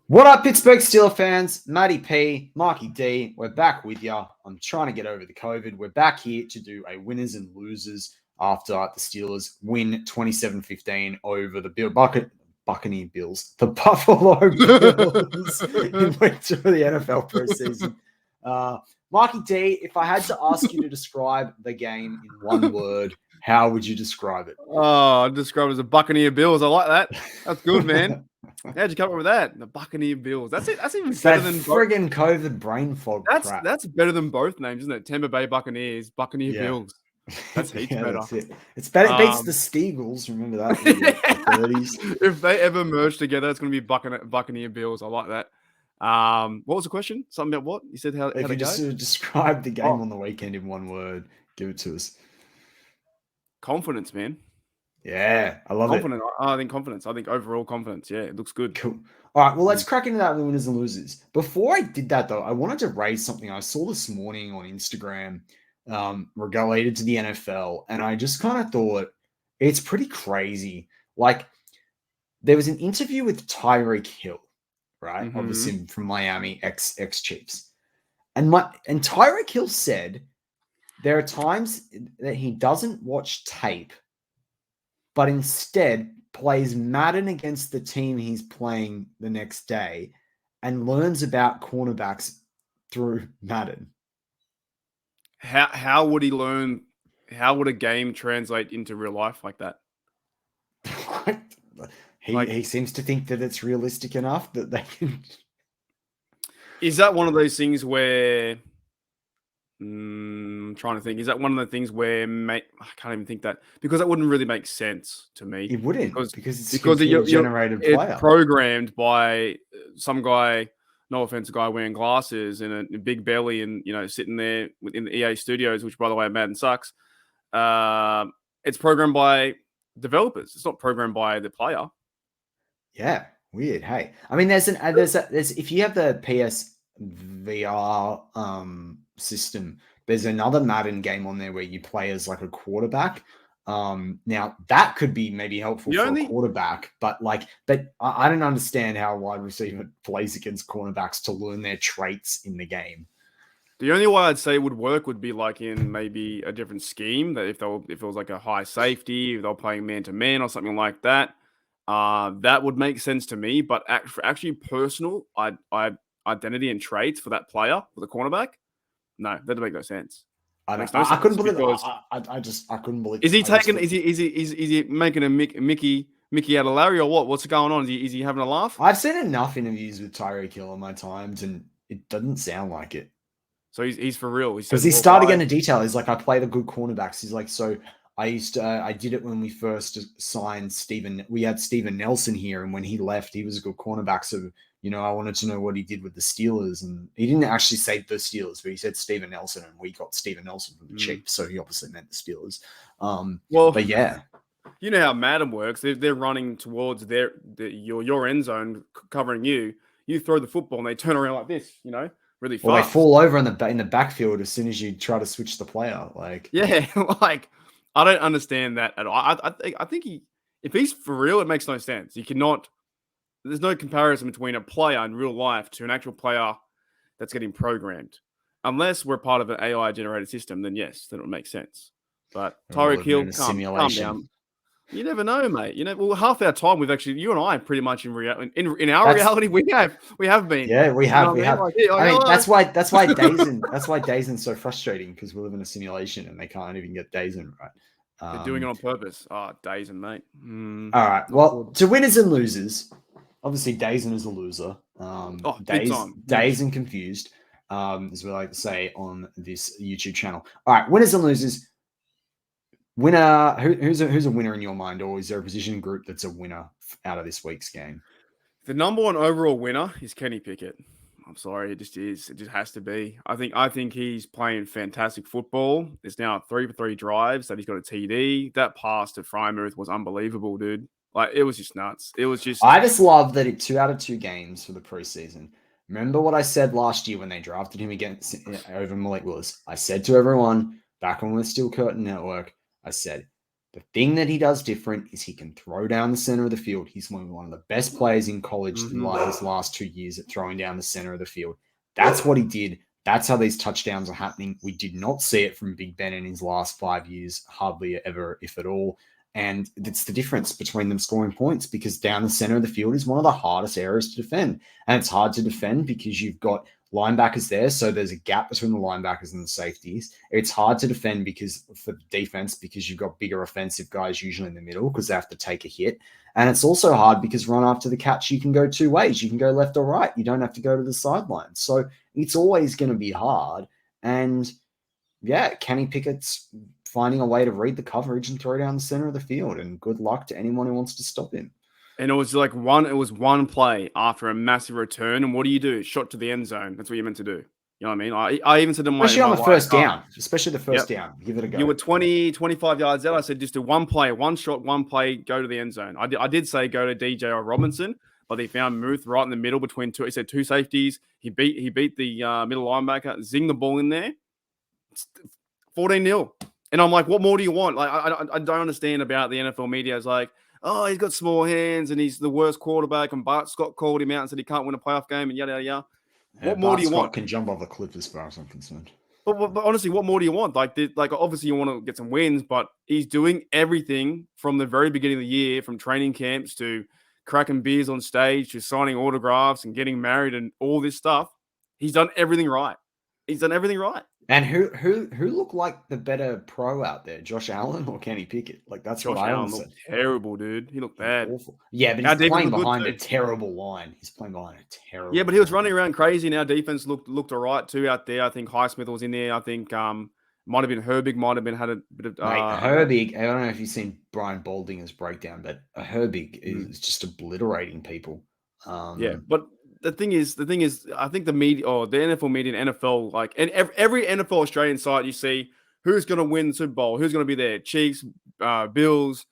What up, Pittsburgh Steelers fans? Matty P, Marky D, we're back with you. I'm trying to get over the COVID. We're back here to do a winners and losers after the Steelers win 27-15 over the Buccaneer Bills, the Buffalo Bills in week 2 of the NFL preseason. Marky D, if I had to ask you to describe the game in one word, how would you describe it? Oh, I'd describe it as the Buccaneer Bills. I like that. That's good, man. How'd you come up with that? The Buccaneer Bills. That's it. That's even better than friggin' COVID brain fog. That's better than both names, isn't it? Tampa Bay Buccaneers, Buccaneer Bills. That's heaps better. That's it. It's better. It beats the Steagles. Remember that in the 30s. If they ever merge together, it's going to be Buccaneer Bills. I like that. What was the question? Something about what you said? How if you just describe the game on the weekend in one word, give it to us. Confidence, man. Yeah, I love it. I think confidence. I think overall confidence. Yeah, it looks good. Cool. All right, well, let's crack into that winners and losers. Before I did that, though, I wanted to raise something I saw this morning on Instagram related to the NFL, and I just kind of thought it's pretty crazy. Like, there was an interview with Tyreek Hill, right? Mm-hmm. Obviously from Miami, ex-Chiefs. And Tyreek Hill said there are times that he doesn't watch tape, but instead plays Madden against the team he's playing the next day and learns about cornerbacks through Madden. How would he learn? How would a game translate into real life like that? He seems to think that it's realistic enough that they can. Is that one of those things where... I'm trying to think. Is that one of the things where I can't even think that, because that wouldn't really make sense to me. It wouldn't, because it's a generated player. It's programmed by some guy, no offense, a guy wearing glasses and a big belly and, sitting there in the EA studios, which, by the way, Madden sucks. It's programmed by developers. It's not programmed by the player. Yeah, weird. Hey, I mean, there's if you have the PSVR system, there's another Madden game on there where you play as like a quarterback. Now that could be maybe helpful for a quarterback, but I don't understand how a wide receiver plays against cornerbacks to learn their traits in the game. The only way I'd say would work would be like in maybe a different scheme, that if it was like a high safety, if they were playing man to man or something like that, that would make sense to me. But for actually personal identity and traits for that player, for the cornerback, no, that doesn't make no sense. I couldn't believe it. I couldn't believe. Is he taking? Is he making a Mickey out of Larry, or what? What's going on? Is he having a laugh? I've seen enough interviews with Tyreek Hill in my times, and it doesn't sound like it. So he's for real. Because he started getting into detail. He's like, I play the good cornerbacks. He's like, so I did it when we first signed Steven. We had Steven Nelson here, and when he left, he was a good cornerback. So, I wanted to know what he did with the Steelers. And he didn't actually say the Steelers, but he said Steven Nelson, and we got Steven Nelson from the Chiefs. So he obviously meant the Steelers. But yeah. You know how Madden works. They're running towards your end zone, covering you. You throw the football, and they turn around like this, really fast. Well, they fall over in the backfield as soon as you try to switch the player. Yeah, I don't understand that at all. I think if he's for real, it makes no sense. You cannot. There's no comparison between a player in real life to an actual player that's getting programmed. Unless we're part of an AI generated system, then yes, then it would make sense. But Tyreek Hill, calm down. You never know, mate. Well, half our time we've actually, you and I, pretty much in our reality, we have been. Yeah, we have. That's why Dazen's so frustrating, because we live in a simulation and they can't even get Dazen right. They're doing it on purpose. Oh, Dazen, mate. All right. Well, to winners and losers, obviously Dazen is a loser. Dazen confused, as we like to say on this YouTube channel. All right, winners and losers. Winner, who's a winner in your mind, or is there a position group that's a winner out of this week's game? The number one overall winner is Kenny Pickett. I'm sorry, it just is. It just has to be. I think he's playing fantastic football. There's now 3 for 3 drives that he's got a TD. That pass to Frymouth was unbelievable, dude. It was just nuts. I just love that it 2 out of 2 games for the preseason. Remember what I said last year when they drafted him over Malik Willis? I said to everyone back when we were still Curtin Network, I said, The thing that he does different is he can throw down the center of the field. He's one of the best players in college in his last 2 years at throwing down the center of the field. That's what he did. That's how these touchdowns are happening. We did not see it from Big Ben in his last 5 years, hardly ever, if at all. And it's the difference between them scoring points, because down the center of the field is one of the hardest areas to defend. And it's hard to defend because you've got linebackers there, so there's a gap between the linebackers and the safeties. It's hard to defend for the defense because you've got bigger offensive guys usually in the middle because they have to take a hit. And it's also hard because run after the catch, you can go two ways. You can go left or right. You don't have to go to the sideline. So it's always going to be hard. And yeah, Kenny Pickett's finding a way to read the coverage and throw down the center of the field. And good luck to anyone who wants to stop him. And it was one play after a massive return. And what do? Shot to the end zone. That's what you're meant to do. You know what I mean? I even said to my especially on the first down, give it a go. You were 20, 25 yards out. I said just do one play, one shot, one play, go to the end zone. I did say go to DJ or Robinson, but they found Muth right in the middle between two. He said two safeties. He beat the middle linebacker, zinged the ball in there. 14-0. And I'm like, what more do you want? Like, I don't understand about the NFL media. It's like, oh, he's got small hands and he's the worst quarterback. And Bart Scott called him out and said he can't win a playoff game and yada, yada, yada. What more do you want? Can jump off a cliff as far as I'm concerned. But honestly, what more do you want? Like obviously you want to get some wins, but he's doing everything from the very beginning of the year, from training camps to cracking beers on stage to signing autographs and getting married and all this stuff. He's done everything right. And who looked like the better pro out there, Josh Allen or Kenny Pickett? Like that's Josh what I Allen looked terrible, dude. He looked bad. Awful. Yeah, but he's playing behind a terrible line. Yeah, but he was running around crazy. Now defense looked all right too out there. I think Highsmith was in there. I think might have been Herbig. Had a bit of Herbig. I don't know if you've seen Brian Baldinger's breakdown, but Herbig is just obliterating people. Yeah, but the thing is, I think the media or the NFL media and NFL, like, and every NFL Australian site, you see who's going to win the Super Bowl, who's going to be there, Chiefs, Bills,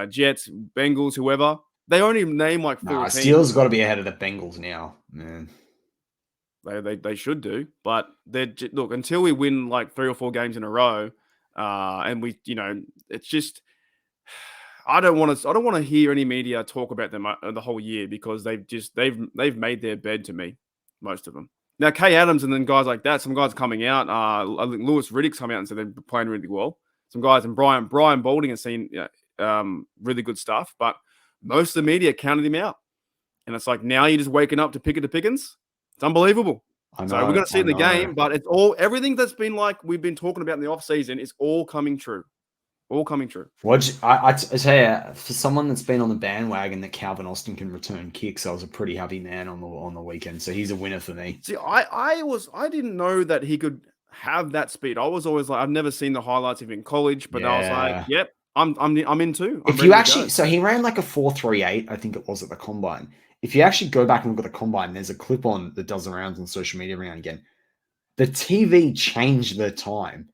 Jets, Bengals, whoever. They only name like 4 teams. Steelers got to be ahead of the Bengals now, man. They should do, but look, until we win like 3 or 4 games in a row, and we, it's just. I don't want to hear any media talk about them the whole year because they've made their bed to me, most of them. Now, Kay Adams and then guys like that, some guys coming out. I think Lewis Riddick's come out and said they're playing really well. Some guys and Brian Balding has seen really good stuff, but most of the media counted him out. And it's like now you're just waking up to Pickett to Pickens. It's unbelievable. So we're going to see it in the game, but it's everything that's been like we've been talking about in the off season is all coming true. All coming true. I tell you, for someone that's been on the bandwagon that Calvin Austin can return kicks, I was a pretty happy man on the weekend. So he's a winner for me. See, I didn't know that he could have that speed. I was always like, I've never seen the highlights of him in college, but I was like, yep, I'm in too. If you actually, so he ran like a 4.38, I think it was at the combine. If you actually go back and look at the combine, there's a clip on that does the rounds on social media every now and again. The TV changed the time.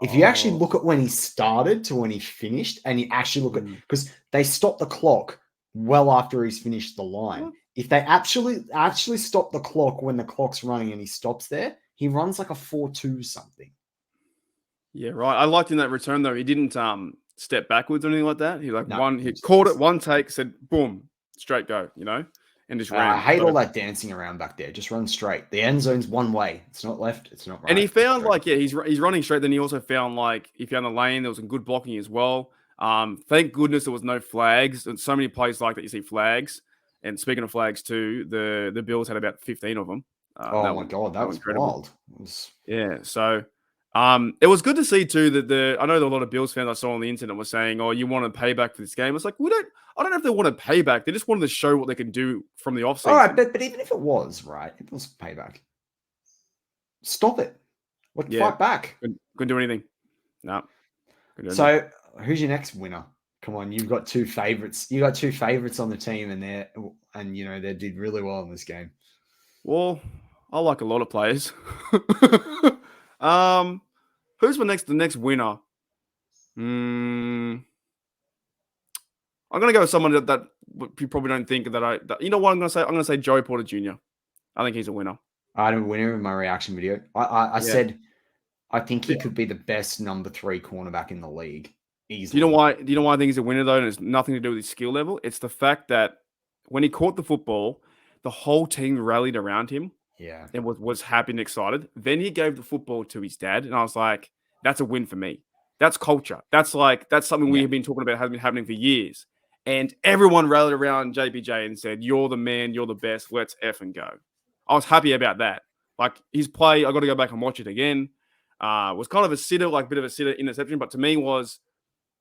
If you actually look at when he started to when he finished, and you actually look at, because they stop the clock well after he's finished the line. If they actually stop the clock when the clock's running and he stops there, he runs like a 4.2 something. Yeah, right. I liked in that return though. He didn't step backwards or anything like that. He he caught it, one take, said boom, straight go, and just ran. I hate all that dancing around back there. Just run straight. The end zone's one way. It's not left. It's not right. And he found he's running straight. Then he also found he found the lane. There was some good blocking as well. Thank goodness there was no flags. And so many plays like that you see flags. And speaking of flags too, the Bills had about 15 of them. Oh my God, that was incredible. Wild. Yeah, so it was good to see too that I know that a lot of Bills fans I saw on the internet were saying, "Oh, you want a payback for this game?" It's like I don't know if they want a payback. They just wanted to show what they can do from the offseason. All right, but even if it was right, if it was payback, stop it. Fight back. Couldn't do anything. No. So who's your next winner? Come on, you've got 2 favorites. You got 2 favorites on the team, and they did really well in this game. Well, I like a lot of players. Who's the next winner? I'm going to go with someone that you probably don't think that you know what I'm going to say? I'm going to say Joey Porter Jr. I think he's a winner. I had a winner in my reaction video. I said I think he could be the best number 3 cornerback in the league easily. Do you know why I think he's a winner though? And it's nothing to do with his skill level. It's the fact that when he caught the football, the whole team rallied around him Yeah. and was happy and excited. Then he gave the football to his dad, and I was like, that's a win for me. That's culture. That's something we Yeah. have been talking about, has been happening for years. And everyone rallied around JPJ and said, "You're the man. You're the best. Let's effing go." I was happy about that. Like his play, I got to go back and watch it again. Was kind of a sitter, like a bit of a sitter interception, but to me was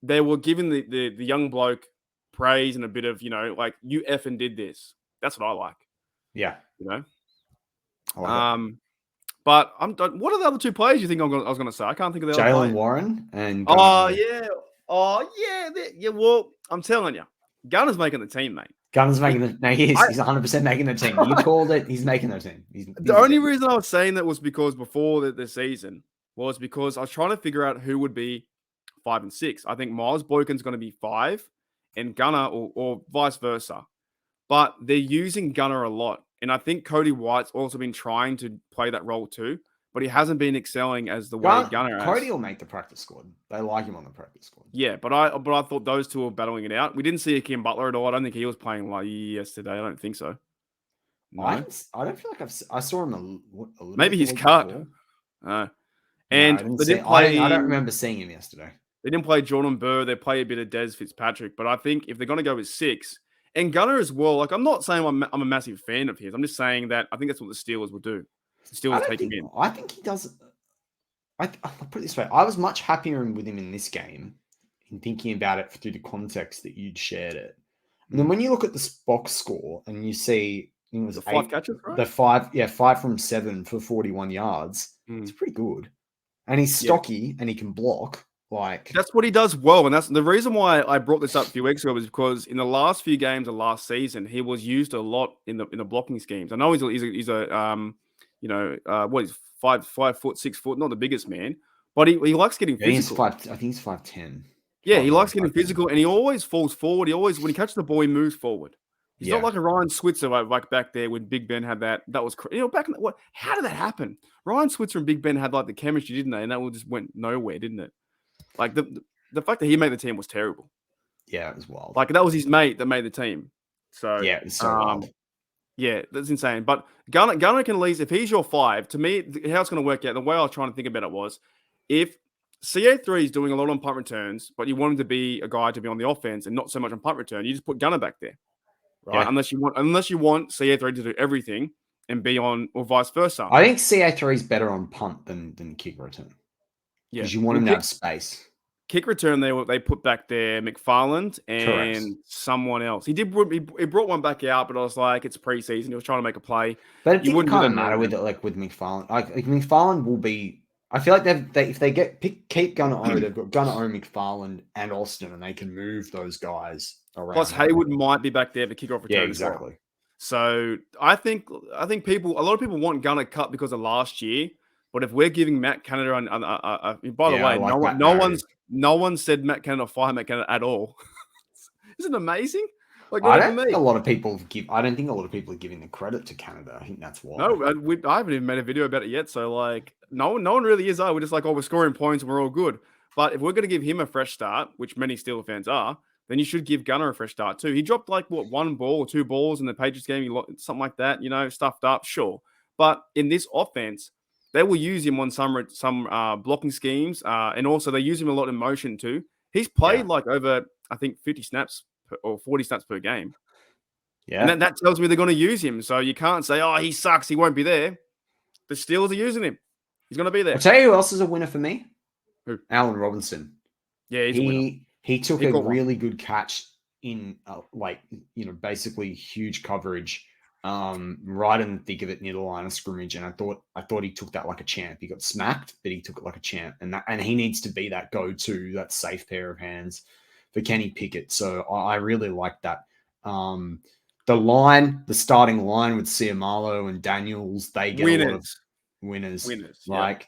they were giving the young bloke praise and a bit of, like, you effing did this. That's what I like, Yeah. you know? I like it. But what are the other two players you think I was going to say? I can't think of the other Jalen players. Warren and Oh, Gunnar. yeah. Oh, yeah. Yeah, well, I'm telling you, Gunner's making the team, mate. Gunnar's making the no, he is. I- He's 100% making the team. You called it. He's making the team. He's The only reason I was saying that was because before the season was because I was trying to figure out who would be 5 and 6. I think Miles Boykin's going to be 5 and Gunner or vice versa. But they're using Gunner a lot. And I think Cody White's also been trying to play that role too, but he hasn't been excelling as the way Gunner has. Cody will make the practice squad. They like him on the practice squad. Yeah, but I thought those two were battling it out. We didn't see Akeem Butler at all. I don't think he was playing like yesterday. I don't think so. No. I don't feel like I saw him a little. Maybe bit he's cut. And I they didn't play. I don't remember seeing him yesterday. They didn't play Jordan Burr. They play a bit of Des Fitzpatrick. But I think if they're going to go with 6 and Gunner as well, like I'm not saying I'm a massive fan of his. I'm just saying that I think that's what the Steelers will do. The Steelers take him in. I think he does. I'll put it this way. I was much happier with him in this game in thinking about it through the context that you'd shared it. And then when you look at the box score and you see it was the 5 catches, right? The 5 from 7 for 41 yards. It's pretty good. And he's stocky and he can block. Like that's what he does well, and that's the reason why I brought this up a few weeks ago was because in the last few games of last season, he was used a lot in the blocking schemes. I know he's a what is 5 foot 6 foot, not the biggest man, but he likes getting physical. I think he's 5'10". Yeah, he likes getting physical, and he always falls forward. He always, when he catches the ball, he moves forward. He's not like a Ryan Switzer like back there when Big Ben had that. That was back in what? How did that happen? Ryan Switzer and Big Ben had like the chemistry, didn't they? And that just went nowhere, didn't it? Like the fact that he made the team was terrible. Yeah, it was wild. Like that was his mate that made the team. So yeah, it's so wild. Yeah, that's insane. But Gunner can at least, if he's your 5, to me, how it's going to work out, the way I was trying to think about it was, if CA3 is doing a lot on punt returns, but you want him to be a guy to be on the offense and not so much on punt return, you just put Gunner back there, right? Yeah. Unless you want CA3 to do everything and be on, or vice versa. I think CA3 is better on punt than kick return. Yeah, because you want him to have space. Kick return, they put back there McFarland and someone else. He brought one back out, but I was like, it's preseason. He was trying to make a play. But it didn't kind of matter with it, like with McFarland. Like McFarland will be. I feel like if they keep Gunner O, they've got Gunner O, McFarland, and Austin, and they can move those guys around. Plus Haywood might be back there for kickoff return. Yeah, exactly. Well. So I think a lot of people want Gunner cut because of last year. But if we're giving Matt Canada, by the way, no one said Matt Canada fire Matt Canada at all. Isn't it amazing? Like, I don't think a lot of people are giving the credit to Canada. I think that's why. No, I haven't even made a video about it yet. So like, no one really is. We're just like, we're scoring points and we're all good. But if we're going to give him a fresh start, which many Steelers fans are, then you should give Gunner a fresh start too. He dropped like one ball or 2 balls in the Patriots game, something like that. Stuffed up, sure. But in this offense, they will use him on some blocking schemes, and also they use him a lot in motion too. He's played like over, I think, 50 snaps or 40 snaps per game. Yeah, and that tells me they're going to use him. So you can't say, "Oh, he sucks. He won't be there." The Steelers are using him. He's going to be there. I'll tell you who else is a winner for me. Who? Allen Robinson. Yeah, he's a winner. He took a really good catch in basically huge coverage. Right in the thick of it near the line of scrimmage, and I thought he took that like a champ. He got smacked, but he took it like a champ, and he needs to be that go-to, that safe pair of hands for Kenny Pickett. So I really like that. The starting line with Ciamalo and Daniels, they get a lot of winners. Like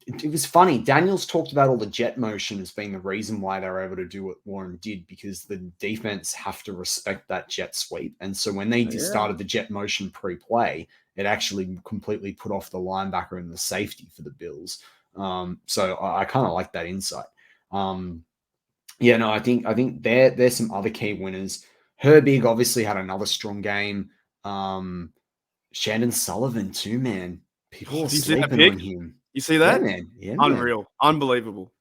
it was funny. Daniels talked about all the jet motion as being the reason why they were able to do what Warren did, because the defense have to respect that jet sweep. And so when they started the jet motion pre-play, it actually completely put off the linebacker and the safety for the Bills. So I kind of like that insight. Yeah, no, I think there's some other key winners. Herbig obviously had another strong game. Shandon Sullivan too, man. People Oh, are do you see that sleeping pick? on him. You see Yeah, that? man. Yeah, man. Unreal, unbelievable.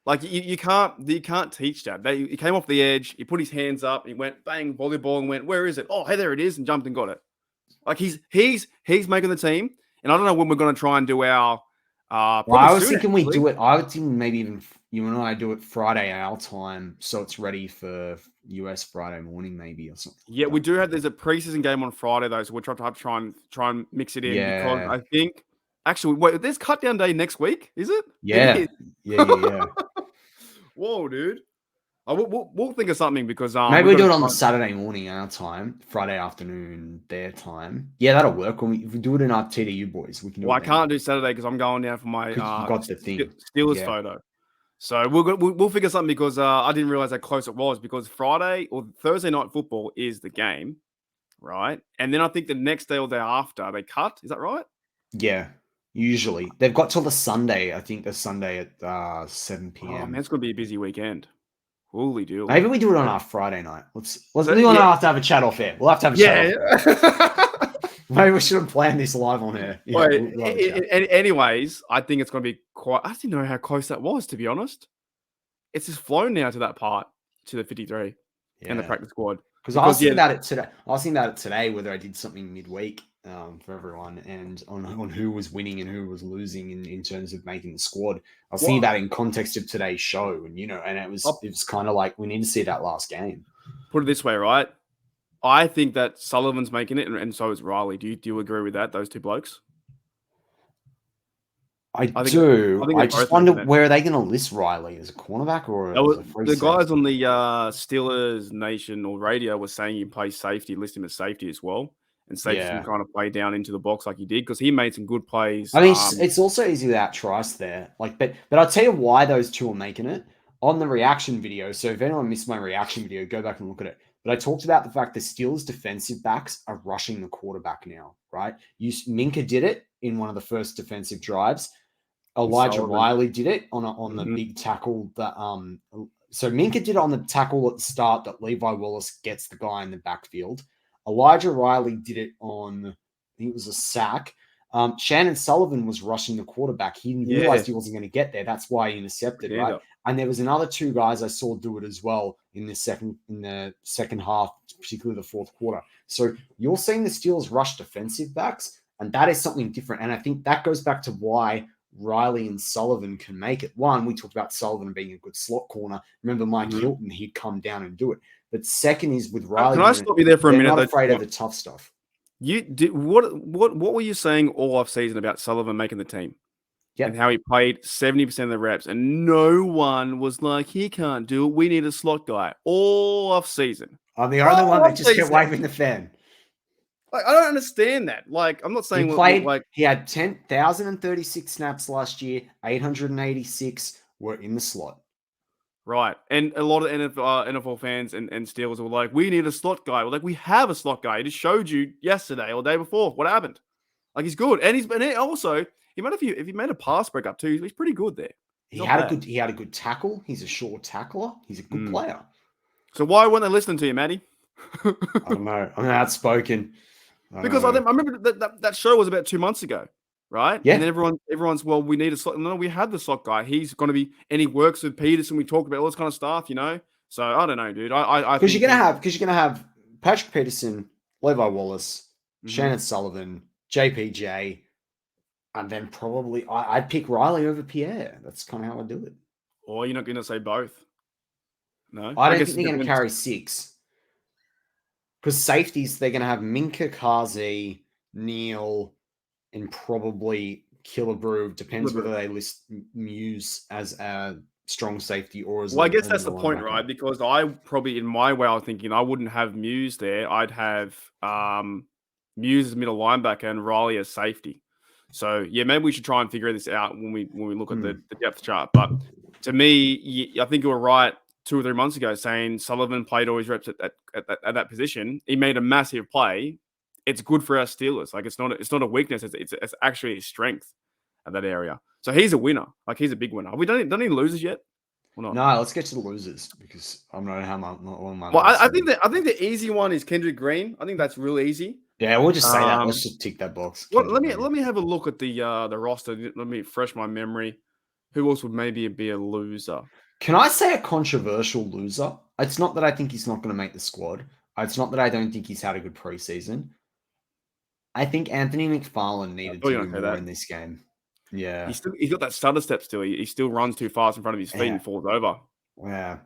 Like you can't teach that. He came off the edge. He put his hands up. He went bang volleyball and went, where is it? Oh, hey, there it is, and jumped and got it. Like he's making the team. And I don't know when we're going to try and do our Well, probably I was soon thinking we actually. do it. I would think maybe even you and I do it Friday our time, so it's ready for US Friday morning, maybe or something Yeah, like we that. do have. There's a preseason game on Friday though, so we'll try and mix it in because Yeah, I think actually wait, there's cut down day next week, is it? It yeah, is. yeah. Whoa, dude. We'll think of something because Maybe we've we got do to it on try. the Saturday morning our time, Friday afternoon their time. Yeah, that'll work. If we do it in our TDU boys, we can do Well, it I then. can't do Saturday because I'm going down for my Because you got the thing. Steelers Yeah. photo. So we'll figure something because I didn't realize how close it was because Friday or Thursday night football is the game, right? And then I think the next day or day after they cut. Is that right? Yeah. Usually. They've got till the Sunday, I think the Sunday at 7 Oh man, p.m. it's gonna be a busy weekend. Holy Maybe dooly. we do it on our Friday night. So We want to yeah, have a chat off air. We'll have to have a chat yeah. off air. Maybe we shouldn't plan this live on air. Yeah, Wait. we'll have a chat. Anyways, I think it's gonna be quite. I didn't know how close that was, to be honest. It's just flown now to that part to the 53 and the Yeah. practice squad Because I was because thinking yeah, about it today. I was thinking about it today whether I did something midweek for everyone and on who was winning and who was losing in terms of making the squad. I was thinking well, about it in context of today's show, and and I'll it was kind of like we need to see that last game. put it this way, right? I think that Sullivan's making it, and so is Riley. Do you agree with that? Those two blokes. I I think I do. think I they're just both wonder making it. where are they going to list Riley as a cornerback or That as was, a free the guys safety? on the Steelers Nation or radio were saying he plays safety, list him as safety as well, and safety can Yeah. kind of play down into the box like he did because he made some good plays. I mean, it's also easy without Trice there. But I'll tell you why those two are making it on the reaction video. So if anyone missed my reaction video, go back and look at it. But I talked about the fact the Steelers defensive backs are rushing the quarterback now, right? Minka did it in one of the first defensive drives. Elijah Sullivan. Riley did it on the big tackle that so Minka did it on the tackle at the start that Levi Wallace gets the guy in the backfield. Elijah Riley did it on I think it was a sack. Shannon Sullivan was rushing the quarterback. He Yeah, realized he wasn't going to get there. That's why he intercepted, stand right? up. And there was another two guys I saw do it as well in the second half, particularly the fourth quarter. So you're seeing the Steelers rush defensive backs, and that is something different. And I think that goes back to why Riley and Sullivan can make it. One, we talked about Sullivan being a good slot corner. Remember Mike Hilton, he'd come down and do it. But second is with Riley Can I doing it, stop you there for a they're minute not though? afraid of the tough stuff. You did what were you saying all off season about Sullivan making the team and Yep. how he played 70% of the reps and no one was like he can't do it. We need a slot guy all off season. I'm the only one All that off just kept season. waving the fan. Like I don't understand that. Like I'm not saying He had 10,036 snaps last year, 886 were in the slot. right. And a lot of NFL fans and Steelers were like, we need a slot guy. Well, like we have a slot guy. I just showed you yesterday or the day before. What happened? Like he's good, and also he made if he made a pass breakup too, he's pretty good there. He's not bad. He had a good tackle. He's a sure tackler. He's a good player. So why weren't they listening to you, Matty? I don't know. I'm outspoken. Because I remember that show was about 2 months ago, right? Yeah. And then everyone's well, we need a slot. No, we had the slot guy. He's going to be, and he works with Peterson. We talk about all this kind of stuff, you know. So I don't know, dude. I Because think you're gonna have Patrick Peterson, Levi Wallace, Mhm. Shannon Sullivan, JPJ, and then probably I'd pick Riley over Pierre. That's kind of how I do it. Or you're not going to say both. No, I don't guess think they're going to carry six. Because safeties, they're going to have Minka, Kazi, Neal, and probably Killebrew. Depends whether they list Muse as a strong safety or as well, I guess as that's a the point, linebacker. right? Because I probably, in my way of thinking, I wouldn't have Muse there. I'd have Muse as middle linebacker and Riley as safety. So yeah, maybe we should try and figure this out when we look at the depth chart. But to me, I think you were right 2 or 3 months ago saying Sullivan played all his reps at that position. He made a massive play. It's good for our Steelers. Like it's not a weakness. It's actually a strength at that area. So he's a winner. Like he's a big winner. Have we done any losers yet? or not? No, let's get to the losers because I'm not how my on my Well, list. I think the easy one is Kendrick Green. I think that's real easy. Yeah, we'll just say that. Let's just tick that box. Well, Kendrick Green. let me have a look at the roster. Let me refresh my memory. Who else would maybe be a loser? Can I say a controversial loser? It's not that I think he's not going to make the squad. It's not that I don't think he's had a good preseason. I think Anthony McFarlane needed to do more in this game. Yeah. He's got that stutter step still. He still runs too fast in front of his feet and falls over. Yeah.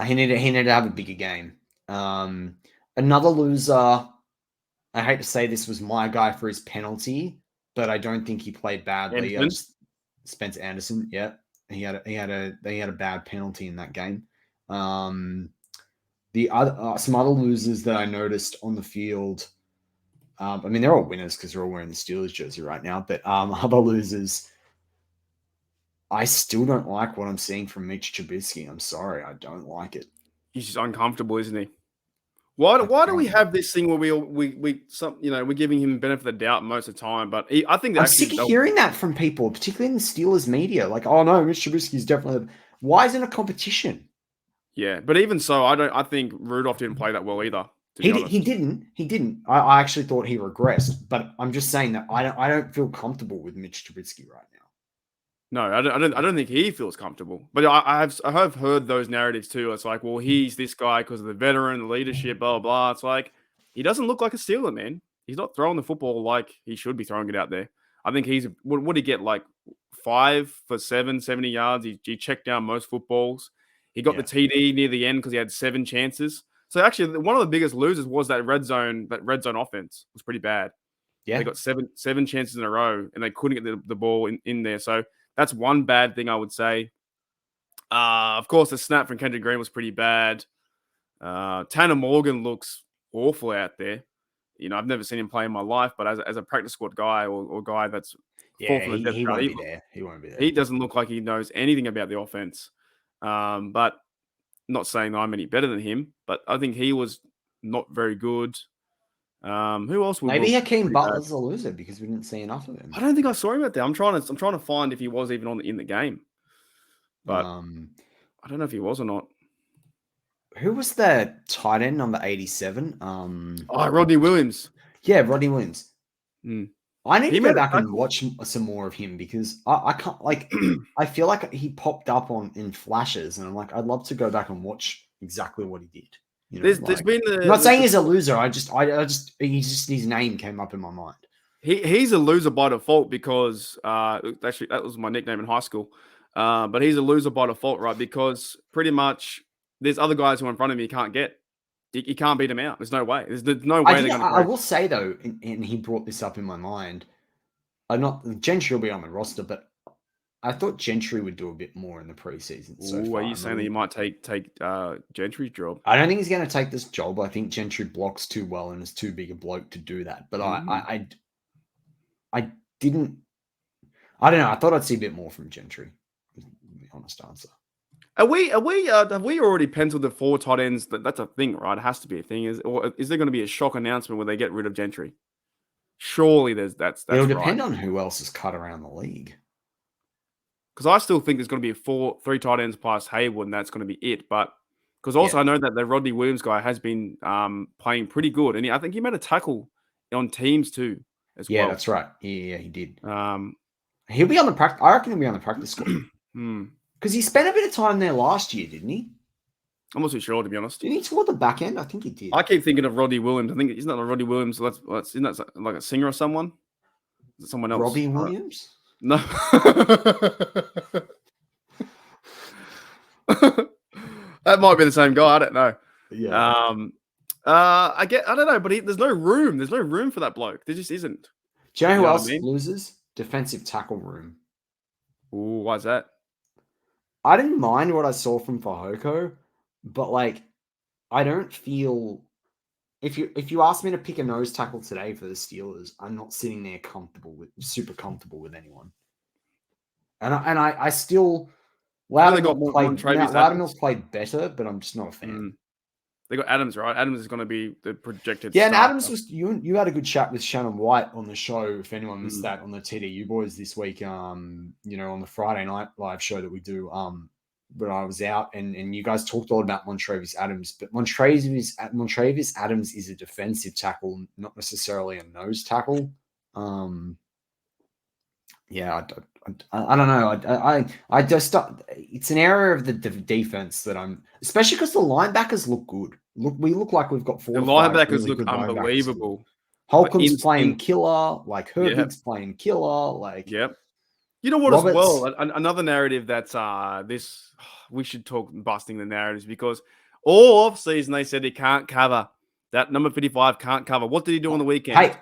He needed to have a bigger game. Another loser, I hate to say this, was my guy for his penalty, but I don't think he played badly. Spencer Anderson, yeah. He had a bad penalty in that game. The other some other losers that I noticed on the field, I mean they're all winners because they're all wearing the Steelers jersey right now. But other losers, I still don't like what I'm seeing from Mitch Trubisky. I'm sorry, I don't like it. He's just uncomfortable, isn't he? Why do we have this thing where we're giving him the benefit of the doubt most of the time? But I think I'm sick of hearing that from people, particularly in the Steelers media. Like, oh no, Mitch Trubisky's definitely. Why isn't it a competition? Yeah, but even so, I think Rudolph didn't play that well either. He didn't. I actually thought he regressed, but I'm just saying that I don't feel comfortable with Mitch Trubisky right now. No, I don't think he feels comfortable. But I have heard those narratives too. It's like, well, he's this guy because of the veteran, the leadership, blah, blah, blah. It's like, he doesn't look like a Steeler, man. He's not throwing the football like he should be throwing it out there. I think what would he get, like 5 for 7, 70 yards? He checked down most footballs. He got the TD near the end because he had 7 chances. So actually, one of the biggest losers was that red zone offense was pretty bad. Yeah. They got seven chances in a row and they couldn't get the ball in there. So that's one bad thing I would say. Of course, the snap from Kendrick Green was pretty bad. Tanner Morgan looks awful out there. You know, I've never seen him play in my life, but as a practice squad guy or guy that's he won't be there. He won't be there. He doesn't look like he knows anything about the offense. But not saying that I'm any better than him, but I think he was not very good. Who else would maybe Hakeem Butler's a loser because we didn't see enough of him. I don't think I saw him out there. I'm trying to find if he was even in the game, but I don't know if he was or not. Who was the tight end number 87? Rodney Williams. Yeah, Rodney Williams. Mm. I need to go back and watch some more of him because I can't I feel like he popped up in flashes and I'm like, I'd love to go back and watch exactly what he did. You know, I'm not saying he's a loser. His name came up in my mind. He's a loser by default because actually that was my nickname in high school. But he's a loser by default, right? Because pretty much there's other guys who are in front of him you can't get. You can't beat him out. There's no way. There's no way they're going to. I will say though, and he brought this up in my mind. Gentry will be on the roster, but I thought Gentry would do a bit more in the preseason. Are you saying that you might take Gentry's job? I don't think he's going to take this job. I think Gentry blocks too well and is too big a bloke to do that. But I don't know. I thought I'd see a bit more from Gentry. The honest answer. Have we already penciled the 4 tight ends? That's a thing, right? It has to be a thing. Or is there going to be a shock announcement where they get rid of Gentry? Surely that's It'll depend on who else is cut around the league. Because I still think there's going to be 3 tight ends plus Haywood, and that's going to be it. But because also I know that the Rodney Williams guy has been playing pretty good, and I think he made a tackle on teams too as well. Yeah, that's right. Yeah, he did. He'll be on the practice. I reckon he'll be on the practice squad. Because he spent a bit of time there last year, didn't he? I'm not too sure, to be honest. Didn't he toward the back end? I think he did. I keep thinking of Rodney Williams. I think isn't that Rodney Williams? Isn't that like a singer or someone? Is it someone else? Robbie Williams? No. That might be the same guy. I don't know. Yeah. I don't know, but there's no room. There's no room for that bloke. There just isn't. Do you know who else loses? Defensive tackle room. Ooh, why's that? I didn't mind what I saw from Fahoko, but I don't feel if you ask me to pick a nose tackle today for the Steelers, I'm not sitting there super comfortable with anyone. And I still Loudermilk played better, but I'm just not a fan. They got Adams, right? Adams is going to be the projected. Yeah, and Adams was you had a good chat with Shannon White on the show. If anyone missed that on the TDU Boys this week, on the Friday night live show that we do. when I was out, and you guys talked all about Montravius Adams, but Montravius Adams is a defensive tackle, not necessarily a nose tackle. Yeah, I don't know. I just it's an area of the defense that I'm, especially because the linebackers look good. We look like we've got 4 The to 5 linebackers really look good unbelievable. linebackers. Holcomb's playing killer, like Yeah. Herbig's playing killer, like Yep. You know what? As well, another narrative that's this we should talk busting the narratives, because all off season they said he can't cover. That number 55 can't cover. What did he do on the weekend? Hey,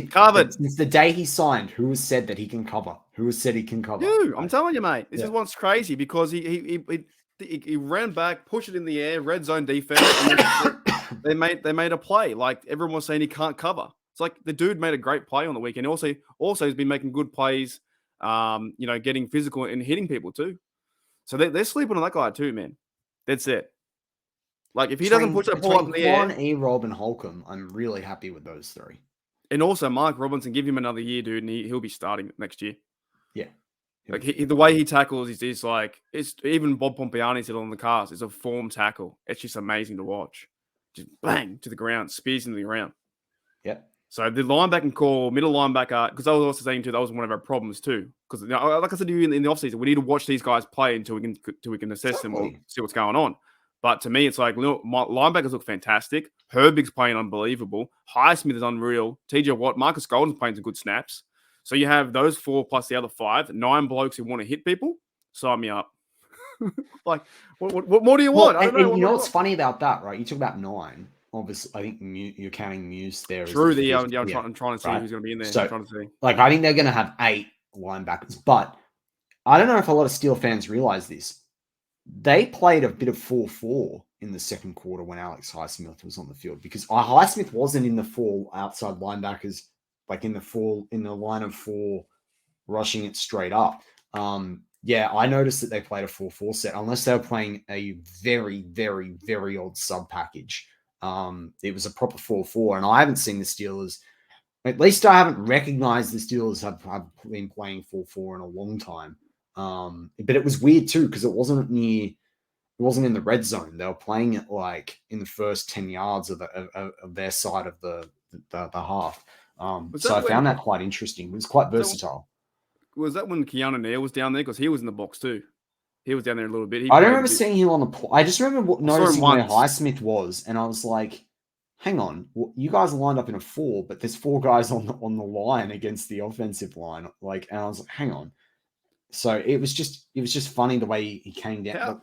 covered since the day he signed. Who has said that he can cover? Who has said he can cover? You, I'm telling you, mate. This is what's crazy, because he ran back, pushed it in the air, red zone defense. And they made a play. Like, everyone was saying he can't cover. It's like the dude made a great play on the weekend. Also has been making good plays. Getting physical and hitting people too. So they're sleeping on that guy too, man. That's it. Like, if he doesn't push that ball up in the air, E-Rob and Holcomb, I'm really happy with those 3. And also Mark Robinson, give him another year, dude, and he'll be starting next year. Yeah. Like, the way he tackles is like, it's even Bob Pompiani said on the cast, it's a form tackle. It's just amazing to watch. Just bang to the ground, spears into the ground. Yeah. So the linebacking core, middle linebacker, because I was also saying too, that was one of our problems too. Because, like I said to you in the offseason, we need to watch these guys play until we can assess them or see what's going on. But to me, it's like, my linebackers look fantastic. Herbig's playing unbelievable. Highsmith is unreal. TJ Watt, Marcus Golden's playing some good snaps. So you have those 4 plus the other 5, 9 blokes who want to hit people. Sign me up. Like, what more do you want? I don't know. And you know what's funny about that, right? You talk about 9. Obviously, I think you're counting Muse there. True. I'm trying to see who's going to be in there. So, I'm trying to see. Like, I think they're going to have 8 linebackers. But I don't know if a lot of Steel fans realize this. They played a bit of 4-4 in the second quarter when Alex Highsmith was on the field, because Highsmith wasn't in the 4 outside linebackers, like in the line of 4 rushing it straight up. I noticed that they played a 4-4 set, unless they were playing a very, very, very odd sub package. It was a proper 4-4, and I haven't seen the Steelers. At least I haven't recognized the Steelers have been playing 4-4 in a long time. But it was weird too, because it wasn't in the red zone. They were playing it like in the first 10 yards of their side of the half. So I found that quite interesting. It was quite versatile. Was that when Keanu Neal was down there? Because he was in the box too. He was down there a little bit. I don't remember seeing him on the. I just remember noticing where Highsmith was, and I was like, "Hang on, you guys are lined up in a 4, but there's 4 guys on the line against the offensive line." Like, and I was like, "Hang on." So it was just funny the way he came down.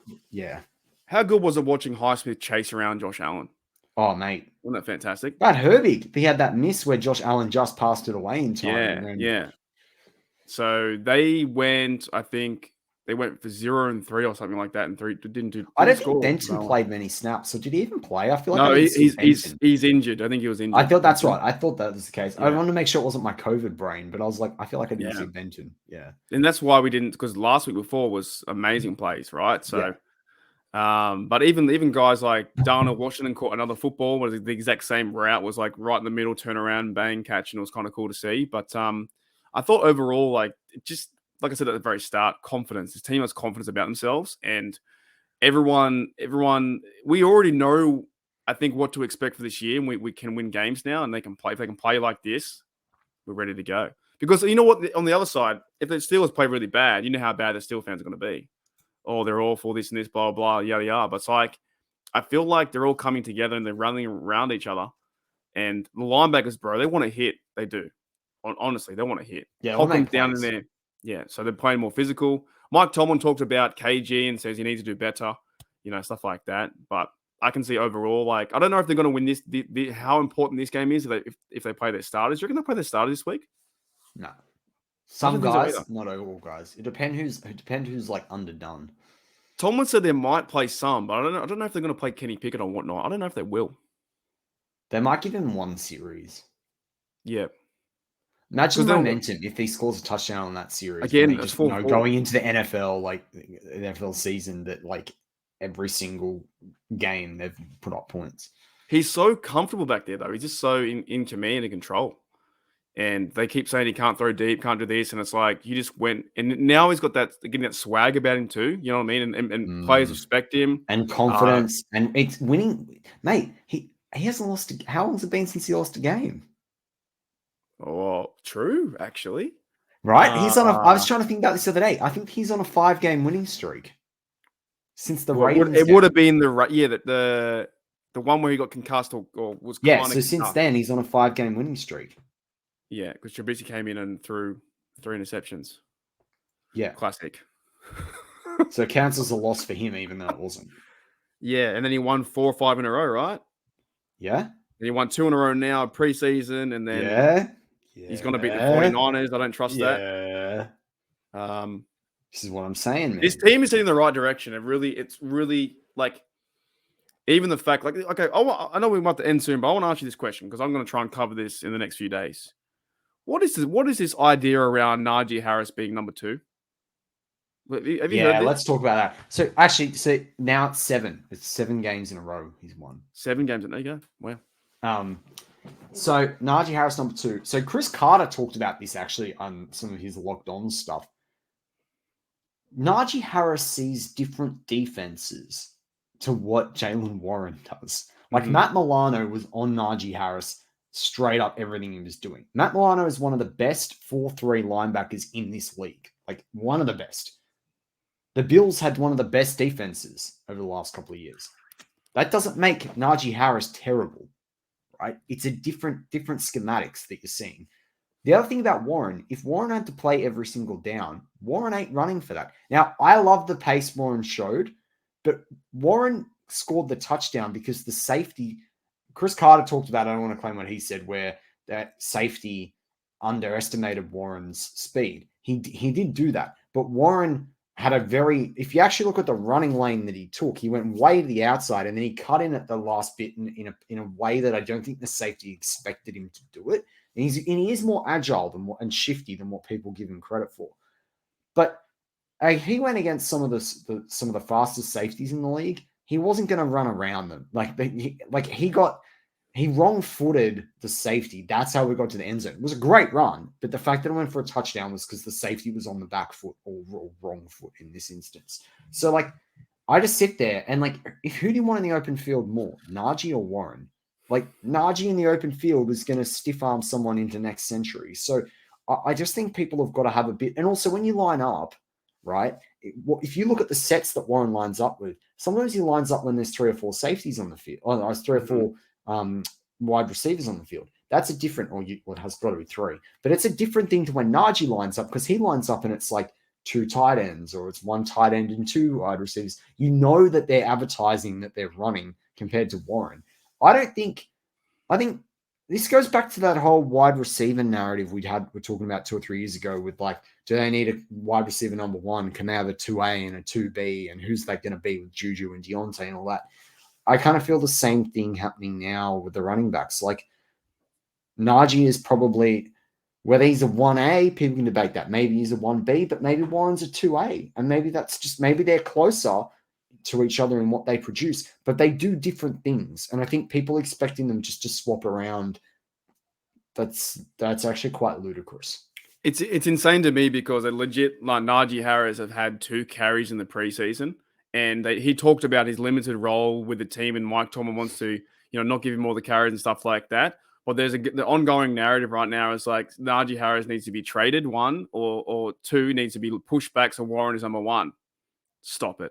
How good was it watching Highsmith chase around Josh Allen? Oh, mate. Wasn't that fantastic? But Herbig, he had that miss where Josh Allen just passed it away in time. Yeah. So they went, I think they went for 0-3 or something like that, and 3 didn't do. I don't think Benton played many snaps. So did he even play? I feel like he's injured. I think he was injured. I thought that's right. I thought that was the case. Yeah. I wanted to make sure it wasn't my COVID brain, but I was like, I feel like I didn't see Benton. Yeah, and that's why we didn't, because last week before was amazing plays, right? So, but even guys like Darnell Washington caught another football, was the exact same route, was like right in the middle, turn around, bang, catch, and it was kind of cool to see. But I thought overall, like, just like I said at the very start, confidence. This team has confidence about themselves, and everyone, we already know, I think, what to expect for this year, and we can win games now, and they can play. If they can play like this, we're ready to go. Because you know what, on the other side, if the Steelers play really bad, you know how bad the Steel fans are going to be. Oh, they're awful, this and this, blah, blah, yada, yada. But it's like, I feel like they're all coming together and they're running around each other. And the linebackers, bro, they want to hit. They do. Honestly, they want to hit. Yeah, Holcomb's down in there. Yeah, so they're playing more physical. Mike Tomlin talked about KG and says he needs to do better, stuff like that. But I can see overall, like, I don't know if they're going to win this. How important this game is if they play their starters. You reckon they'll play their starters this week? No. Some guys, not all guys. It depends who's like underdone. Tomlin said they might play some, but I don't know if they're going to play Kenny Pickett or whatnot. I don't know if they will. They might give him one series. Yeah. Imagine the momentum if he scores a touchdown on that series. Again, just going into the NFL, like the NFL season, that like every single game they've put up points. He's so comfortable back there, though. He's just so in command and control. And they keep saying he can't throw deep, can't do this. And it's like, he just went. And now he's got getting that swag about him too. You know what I mean? And players respect him. And confidence. And it's winning. Mate, he hasn't lost. How long has it been since he lost a game? Oh, true, actually. Right? He's on I was trying to think about this the other day. I think he's on a 5-game winning streak since the Ravens. It would have been the one where he got concussed or was yeah. kind of So since then, he's on a 5-game winning streak. Yeah, because Trubisky came in and threw 3 interceptions. Yeah, classic. So it counts as a loss for him, even though it wasn't. Yeah, and then he won 4 or 5 in a row, right? Yeah. And he won 2 in a row now, preseason, and then he's going to beat the 49ers. I don't trust that. This is what I'm saying, man. This team is heading in the right direction. It's really like, even the fact, like, okay, I know we might have to end soon, but I want to ask you this question because I'm going to try and cover this in the next few days. What is this idea around Najee Harris being number 2? Have you heard this? Let's talk about that. So actually, now it's 7. It's 7 games in a row he's won. 7 games in there you go. Wow. So Najee Harris number 2. So Chris Carter talked about this actually on some of his Locked On stuff. Najee Harris sees different defenses to what Jaylen Warren does. Like Matt Milano was on Najee Harris straight up everything he was doing. Matt Milano is one of the best 4-3 linebackers in this league. Like one of the best. The Bills had one of the best defenses over the last couple of years. That doesn't make Najee Harris terrible, right? It's a different schematics that you're seeing. The other thing about Warren, if Warren had to play every single down, Warren ain't running for that. Now, I love the pace Warren showed, but Warren scored the touchdown because the safety, Chris Carter talked about, I don't want to claim what he said, where that safety underestimated Warren's speed. He did do that, but Warren had if you actually look at the running lane that he took, he went way to the outside and then he cut in at the last bit in a way that I don't think the safety expected him to do it. And he is more agile and shifty than what people give him credit for. But he went against some of the fastest safeties in the league. He wasn't going to run around them. He wrong-footed the safety. That's how we got to the end zone. It was a great run, but the fact that it went for a touchdown was because the safety was on the back foot or wrong foot in this instance. So, like, I just sit there and, like, who do you want in the open field more, Najee or Warren? Like, Najee in the open field is going to stiff-arm someone into next century. So, I just think people have got to have a bit. And also, when you line up, right, if you look at the sets that Warren lines up with, sometimes he lines up when there's 3 or 4 safeties on the field. Oh, there's 3 or 4 wide receivers on the field. That's a different, it has got to be 3. But it's a different thing to when Najee lines up, because he lines up and it's like 2 tight ends, or it's 1 tight end and 2 wide receivers. You know that they're advertising that they're running compared to Warren. I think this goes back to that whole wide receiver narrative we're talking about 2 or 3 years ago with, like, do they need a wide receiver number 1? Can they have a 2A and a 2B? And who's that going to be with Juju and Deontay and all that? I kind of feel the same thing happening now with the running backs. Like, Najee is probably, whether he's a 1A, people can debate that. Maybe he's a 1B, but maybe Warren's a 2A. And maybe maybe they're closer to each other in what they produce, but they do different things. And I think people expecting them just to swap around, that's actually quite ludicrous. It's insane to me because legit, like, Najee Harris have had 2 carries in the preseason, and he talked about his limited role with the team, and Mike Tomlin wants to, not give him all the carries and stuff like that. But the ongoing narrative right now is like Najee Harris needs to be traded, 1, or 2 needs to be pushed back so Warren is number 1. Stop it.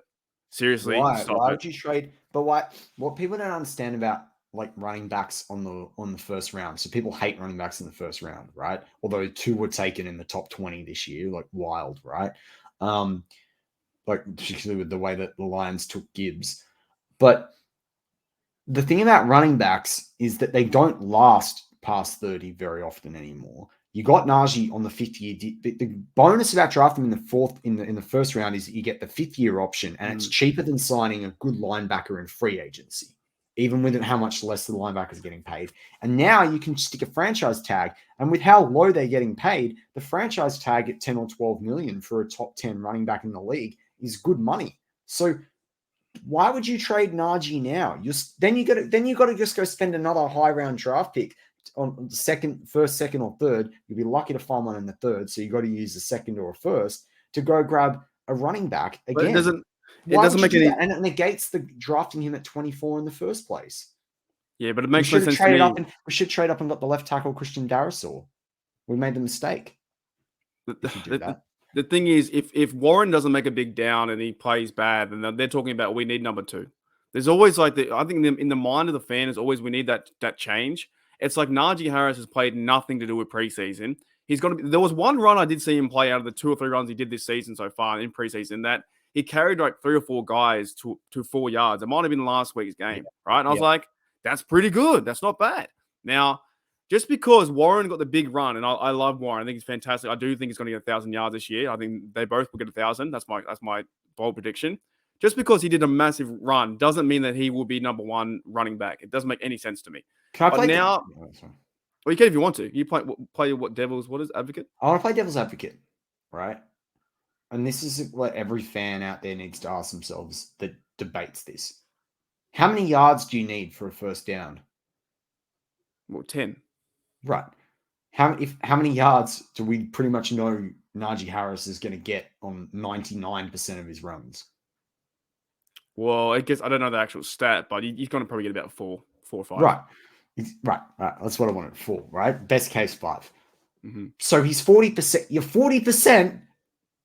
Seriously, why would you trade? But what people don't understand about, like, running backs on the first round. So people hate running backs in the first round, right? Although 2 were taken in the top 20 this year, like, wild, right? Like, particularly with the way that the Lions took Gibbs. But the thing about running backs is that they don't last past 30 very often anymore. You got Najee on the 5th year. The bonus about drafting him in the first round is that you get the 5th year option, and it's cheaper than signing a good linebacker in free agency, even with how much less the linebacker is getting paid. And now you can stick a franchise tag, and with how low they're getting paid, the franchise tag at 10 or 12 million for a top 10 running back in the league is good money. So why would you trade Najee now? Then you got to just go spend another high round draft pick on the first, second, or third. You'll be lucky to find one in the third. So you got to use a second or a first to go grab a running back again. But it doesn't make any. And it negates the drafting him at 24 in the first place. Yeah, but it makes no sense to me. We should trade up and got the left tackle Christian Darrisaw. We made the mistake. The thing is, if Warren doesn't make a big down and he plays bad, then they're talking about we need number 2. There's always I think in the mind of the fan is always we need that change. It's like Najee Harris has played nothing to do with preseason. He's going to be. There was one run I did see him play out of the 2 or 3 runs he did this season so far in preseason that he carried like 3 or 4 guys to 4 yards. It might have been last week's game, right? And I was like, that's pretty good. That's not bad. Now, just because Warren got the big run, and I love Warren, I think he's fantastic. I do think he's going to get 1,000 yards this year. I think they both will get 1,000. That's my bold prediction. Just because he did a massive run doesn't mean that he will be number 1 running back. It doesn't make any sense to me. Can I play now? Well, you can if you want to. You play what Devils? What is advocate? I want to play devil's advocate, right? And this is what every fan out there needs to ask themselves that debates this. How many yards do you need for a first down? Well, 10. Right. How many yards do we pretty much know Najee Harris is going to get on 99% of his runs? Well, I guess I don't know the actual stat, but he's going to probably get about 4 or 5. Right. Right. That's what I wanted. 4, right? Best case 5. Mm-hmm. So he's 40%. You're 40%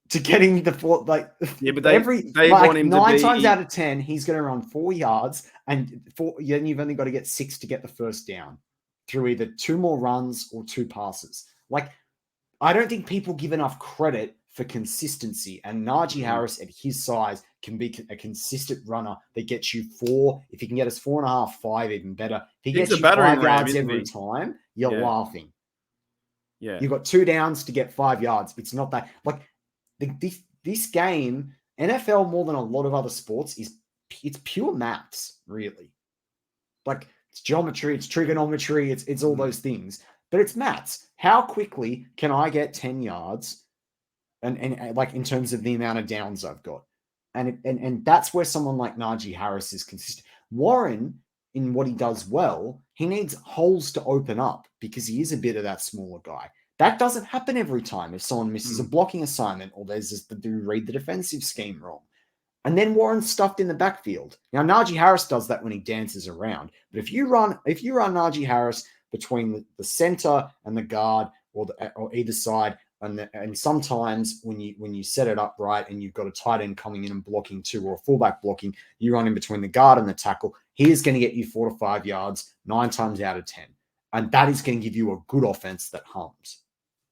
to getting the 4. Like, yeah, but they want him 9 to be... times out of 10, he's going to run 4 yards, and then you've only got to get 6 to get the first down through either 2 more runs or 2 passes. Like, I don't think people give enough credit for consistency, and Najee Harris at his size can be a consistent runner that gets you 4. If he can get us 4.5, 5, even better. If he gets you 5 yards every time, you're laughing. Yeah, you've got 2 downs to get 5 yards. It's not that like this game, NFL more than a lot of other sports it's pure maths, really. Like it's geometry, it's trigonometry, it's all those things, but it's maths. How quickly can I get 10 yards? And like in terms of the amount of downs I've got. And that's where someone like Najee Harris is consistent. Warren, in what he does well, he needs holes to open up because he is a bit of that smaller guy. That doesn't happen every time if someone misses a blocking assignment or there's this to read the defensive scheme wrong. And then Warren's stuffed in the backfield. Now, Najee Harris does that when he dances around. But if you run Najee Harris between the center and the guard or either side, and sometimes when you set it up right and you've got a tight end coming in and blocking 2 or a fullback blocking, you run in between the guard and the tackle. He is going to get you 4 to 5 yards 9 times out of 10. And that is going to give you a good offense that hums.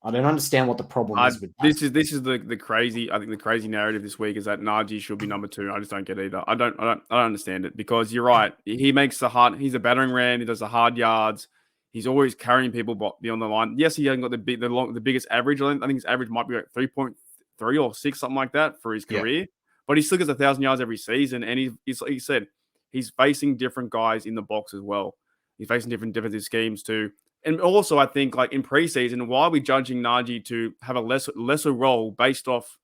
I don't understand what the problem is with that. This is the crazy. I think the crazy narrative this week is that Najee should be number 2. I just don't get either. I don't understand it because you're right. He makes he's a battering ram. He does the hard yards. He's always carrying people beyond the line. Yes, he hasn't got the biggest average. I think his average might be like 3.3 or 6, something like that for his career. But he still gets 1,000 yards every season. And he said he's facing different guys in the box as well. He's facing different defensive schemes too. And also, I think like in preseason, why are we judging Najee to have a lesser role based off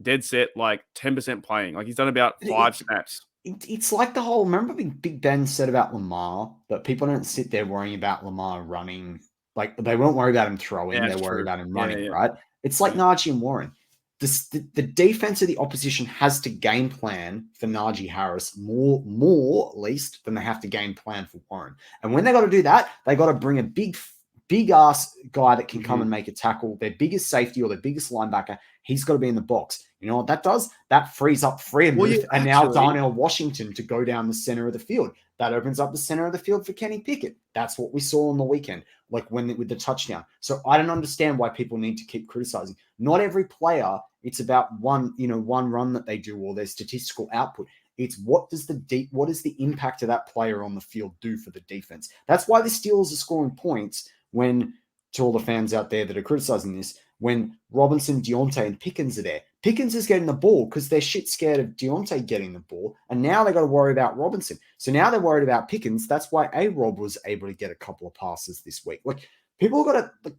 dead set like 10% playing? Like he's done about 5 snaps. It's like the whole, remember Big Ben said about Lamar, that people don't sit there worrying about Lamar running. Like they won't worry about him throwing, they worry about him running, right? It's like Najee and Warren. The defense of the opposition has to game plan for Najee Harris more at least than they have to game plan for Warren. And when they got to do that, they got to bring a big ass guy that can come and make a tackle, their biggest safety or their biggest linebacker. He's got to be in the box. You know what that does? That frees up Freiermuth and now Darnell Washington to go down the center of the field. That opens up the center of the field for Kenny Pickett. That's what we saw on the weekend, like with the touchdown. So I don't understand why people need to keep criticizing. Not every player, it's about one run that they do or their statistical output. It's what is the impact of that player on the field do for the defense? That's why the Steelers are scoring points when, to all the fans out there that are criticizing this, when Robinson, Deontay, and Pickens are there. Pickens is getting the ball because they're shit scared of Deontay getting the ball, and now they got to worry about Robinson. So now they're worried about Pickens. That's why A-Rob was able to get a couple of passes this week. Like people got to.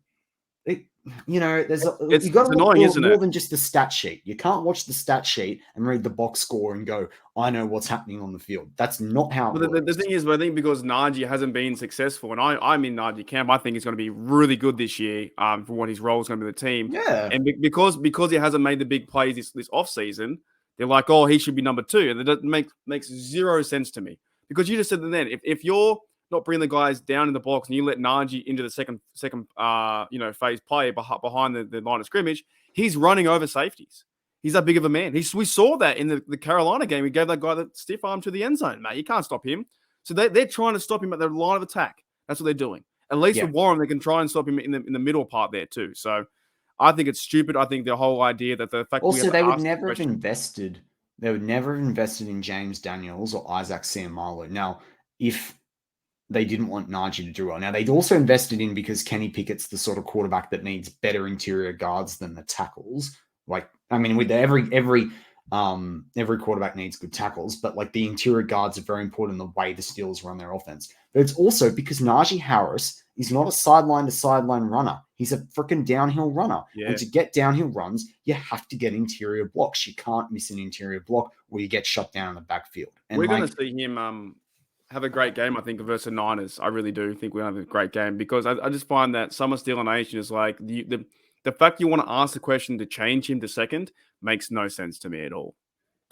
there's It's you got to look annoying, isn't more it? than just the stat sheet. You can't watch the stat sheet and read the box score and go, I know what's happening on the field. That's not how it But the works. thing is, I think because Najee hasn't been successful, and I'm in Najee camp, I think he's going to be really good this year for what his role is going to be in the team. Yeah. And because he hasn't made the big plays this offseason, they're like, oh, he should be number 2. And that makes zero sense to me. Because you just said that then, if you're not bringing the guys down in the box and you let Najee into the second phase play behind the line of scrimmage, he's running over safeties. He's that big of a man. We saw that in the Carolina game. He gave that guy the stiff arm to the end zone, mate. You can't stop him. So they're trying to stop him at the line of attack. That's what they're doing. At least with Warren, they can try and stop him in the middle part there too. So I think it's stupid. I think the whole idea that the fact Also, they would never have invested. They would never have invested in James Daniels or Isaac Seumalo. Now, if they didn't want Najee to do well. Now, they'd also invested in because Kenny Pickett's the sort of quarterback that needs better interior guards than the tackles. Like, I mean, with every quarterback needs good tackles, but like the interior guards are very important in the way the Steelers run their offense. But it's also because Najee Harris is not a sideline to sideline runner. He's a freaking downhill runner. Yeah. And to get downhill runs, you have to get interior blocks. You can't miss an interior block or you get shut down in the backfield. And we're going to see him have a great game, I think, versus the Niners. I really do think we're going to have a great game because I just find that Summer Steeler Nation is like the fact you want to ask the question to change him to second makes no sense to me at all.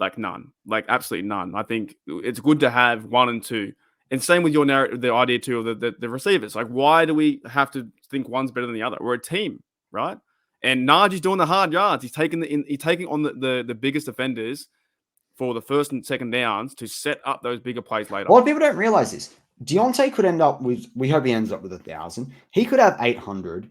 Like none. Like absolutely none. I think it's good to have 1 and 2. And same with your narrative, the idea too of the receivers. Like, why do we have to think one's better than the other? We're a team, right? And Najee's doing the hard yards. He's taking on the biggest offenders for the first and second downs to set up those bigger plays later. A lot of people don't realize this. Deontay could end up with, we hope he ends up with 1,000. He could have 800.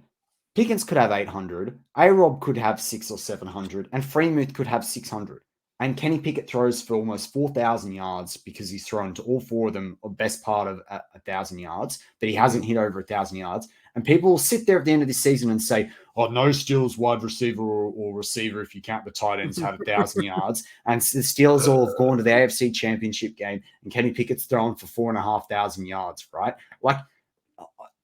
Pickens could have 800. A-Rob could have 600 or 700. And Freemuth could have 600. And Kenny Pickett throws for almost 4,000 yards because he's thrown to all 4 of them, or best part of 1,000 yards, but he hasn't hit over 1,000 yards. And people will sit there at the end of this season and say, oh, no Steelers wide receiver or receiver, if you count the tight ends, had 1,000 yards. And the Steelers all have gone to the AFC Championship game and Kenny Pickett's thrown for 4,500 yards, right? Like,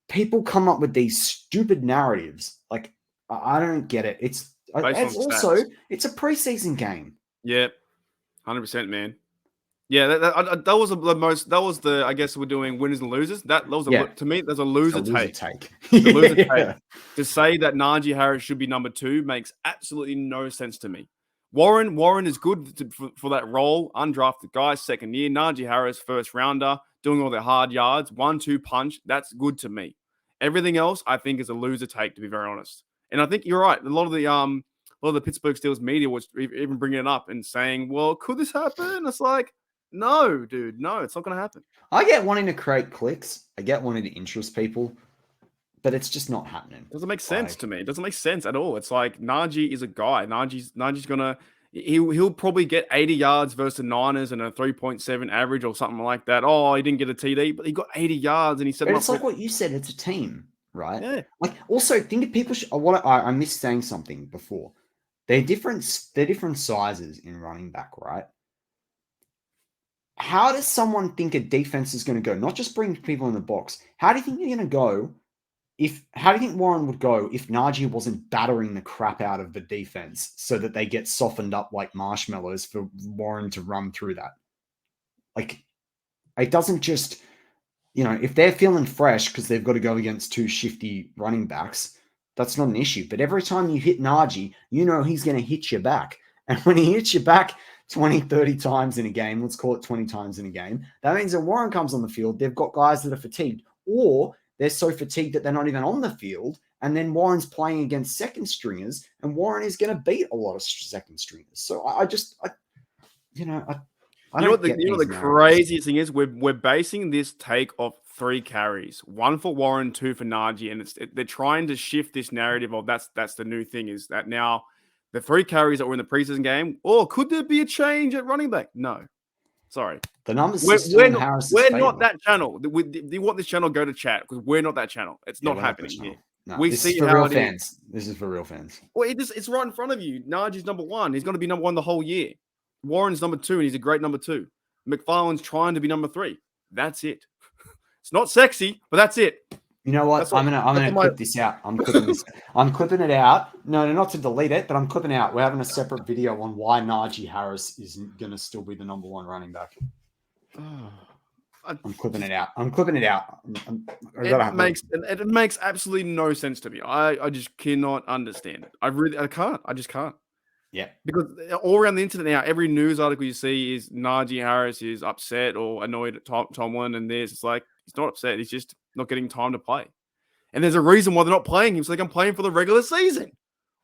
people come up with these stupid narratives. Like, I don't get it. It's also, it's a preseason game. Yeah, 100%, man. Yeah, that was the most. That was the. I guess we're doing winners and losers. That was to me. There's a loser take. A loser take. To say that Najee Harris should be number 2 makes absolutely no sense to me. Warren is good for that role. Undrafted guy, second year. Najee Harris, first rounder, doing all the hard yards. 1-2 punch. That's good to me. Everything else, I think, is a loser take. To be very honest, and I think you're right. A lot of the Pittsburgh Steelers media was even bringing it up and saying, well, could this happen? It's like, no, dude, no, it's not going to happen. I get wanting to create clicks. I get wanting to interest people, but it's just not happening. It doesn't make sense to me. It doesn't make sense at all. It's like Najee is a guy. Najee's going to – he'll probably get 80 yards versus the Niners and a 3.7 average or something like that. Oh, he didn't get a TD, but he got 80 yards and he said – But it's like what you said. It's a team, right? Yeah. Like, also, think of people – I missed saying something before. They're different sizes in running back, right? How does someone think a defense is going to go? Not just bring people in the box. How do you think you're going to go how do you think Warren would go if Najee wasn't battering the crap out of the defense so that they get softened up like marshmallows for Warren to run through that? Like, it doesn't just, if they're feeling fresh because they've got to go against 2 shifty running backs, that's not an issue. But every time you hit Najee, he's going to hit you back. And when he hits you back 20, 30 times in a game, let's call it 20 times in a game, that means that Warren comes on the field, they've got guys that are fatigued, or they're so fatigued that they're not even on the field, and then Warren's playing against second stringers, and Warren is going to beat a lot of second stringers. So the craziest thing is we're basing this take off 3 carries, 1 for Warren, 2 for Najee, and they're trying to shift this narrative of that's the new thing, is that now the 3 carries that were in the preseason game, could there be a change at running back? No, sorry. The numbers we're not that channel. Do you want this channel? Go to chat, because we're not that channel. It's not happening here. No, we this see is for how real it fans. Is. This is for real fans. Well, it's right in front of you. Najee's number 1. He's going to be number 1 the whole year. Warren's number 2, and he's a great number 2. McFarland's trying to be number 3. That's it. It's not sexy, but that's it. You know what? That's I'm what gonna my clip this out. I'm clipping this. I'm clipping it out. No, not to delete it, but I'm clipping out. We're having a separate video on why Najee Harris isn't gonna still be the number one running back. I'm clipping it out. I'm clipping it out. It makes absolutely no sense to me. I just cannot understand it. I can't. I just can't. Yeah. Because all around the internet now, every news article you see is Najee Harris is upset or annoyed at Tomlin, and it's like he's not upset. He's just not getting time to play. And there's a reason why they're not playing him. So they can play him for the regular season.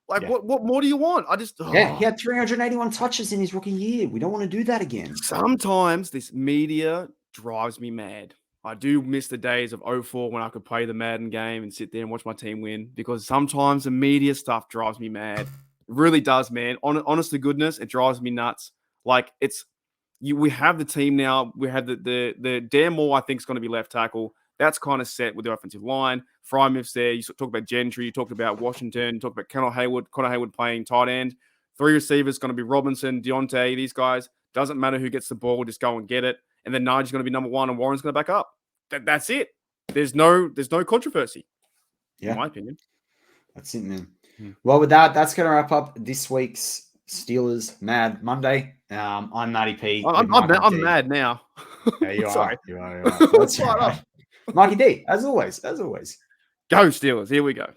Like, Yeah. what more do you want? Yeah, he had 381 touches in his rookie year. We don't want to do that again. Sometimes this media drives me mad. I do miss the days of 04 when I could play the Madden game and sit there and watch my team win, because sometimes the media stuff drives me mad. It really does, man. Honest to goodness, it drives me nuts. Like, we have the team now. We have the Dan Moore, I think, is going to be left tackle. That's kind of set with the offensive line. Frymouth's there. You talk about Gentry. You talked about Washington. You talked about Connor Haywood playing tight end. 3 receivers going to be Robinson, Deontay, these guys. Doesn't matter who gets the ball, just go and get it. And then Najee's going to be number 1 and Warren's going to back up. That's it. There's no controversy, in my opinion. That's it, man. Well, with that, that's going to wrap up this week's Steelers Mad Monday. I'm Matty P. I'm mad now. Yeah, you are. Sorry. You are. That's right. Marky D, as always. Go Steelers. Here we go.